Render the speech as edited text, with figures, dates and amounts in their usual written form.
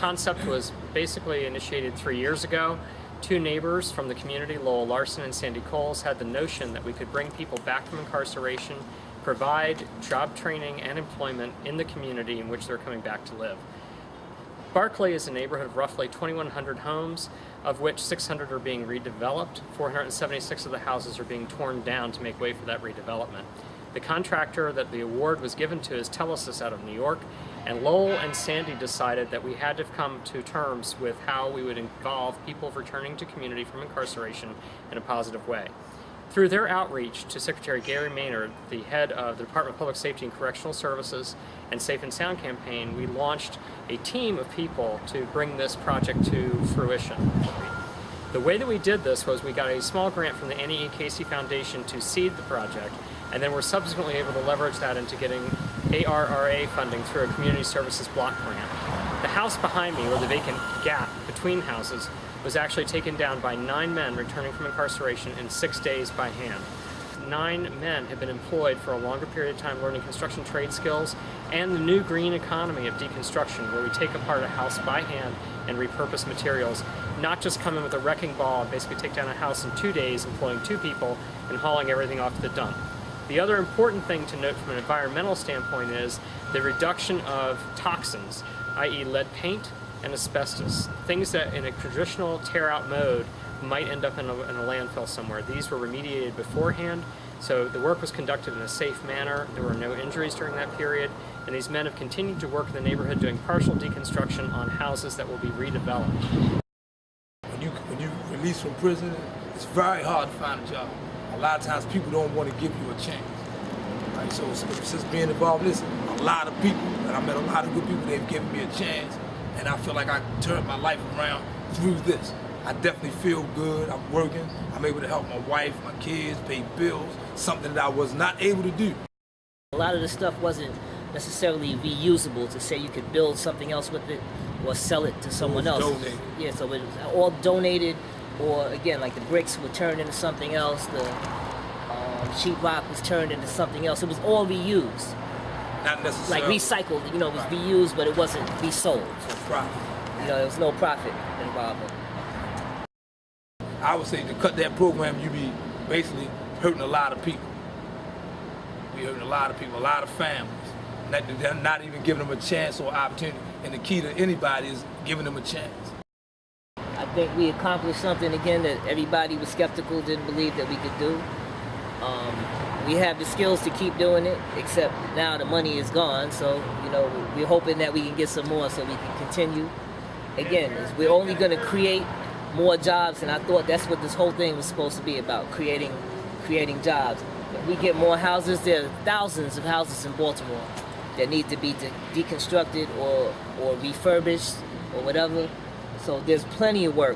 concept was basically initiated 3 years ago. Two neighbors from the community, Lowell Larson and Sandy Coles, had the notion that we could bring people back from incarceration, provide job training and employment in the community in which they're coming back to live. Barclay is a neighborhood of roughly 2,100 homes, of which 600 are being redeveloped. 476 of the houses are being torn down to make way for that redevelopment. The contractor that the award was given to is Telesis out of New York, and Lowell and Sandy decided that we had to come to terms with how we would involve people returning to community from incarceration in a positive way. Through their outreach to Secretary Gary Maynard, the head of the Department of Public Safety and Correctional Services and Safe and Sound campaign, we launched a team of people to bring this project to fruition. The way that we did this was we got a small grant from the Annie E. Casey Foundation to seed the project, and then we're subsequently able to leverage that into getting ARRA funding through a community services block grant. The house behind me, or the vacant gap between houses, was actually taken down by 9 men returning from incarceration in 6 days by hand. 9 men have been employed for a longer period of time learning construction trade skills and the new green economy of deconstruction, where we take apart a house by hand and repurpose materials, not just come in with a wrecking ball and basically take down a house in 2 days, employing 2 people and hauling everything off to the dump. The other important thing to note from an environmental standpoint is the reduction of toxins, i.e. lead paint and asbestos, things that in a traditional tear-out mode might end up in a landfill somewhere. These were remediated beforehand, so the work was conducted in a safe manner. There were no injuries during that period, and these men have continued to work in the neighborhood doing partial deconstruction on houses that will be redeveloped. When you release from prison, it's very hard to find a job. A lot of times people don't want to give you a chance. Right? So since being involved in this, a lot of people, and I met a lot of good people, they've given me a chance, and I feel like I turned my life around through this. I definitely feel good. I'm working. I'm able to help my wife, my kids, pay bills, something that I was not able to do. A lot of the stuff wasn't necessarily reusable to say you could build something else with it or sell it to someone else. Donated. Yeah, so it was all donated, or again, like the bricks were turned into something else, the sheetrock was turned into something else. It was all reused. Not necessarily. Like recycled, it was reused, but it wasn't resold. For profit. There was no profit involved. I would say to cut that program, you be basically hurting a lot of people. You're hurting a lot of people, a lot of families. They're not even giving them a chance or opportunity. And the key to anybody is giving them a chance. I think we accomplished something again that everybody was skeptical, didn't believe that we could do. We have the skills to keep doing it, except now the money is gone, so we're hoping that we can get some more so we can continue. Again, we're only going to create more jobs, and I thought that's what this whole thing was supposed to be about, creating jobs. If we get more houses, there are thousands of houses in Baltimore that need to be deconstructed or refurbished or whatever. So there's plenty of work.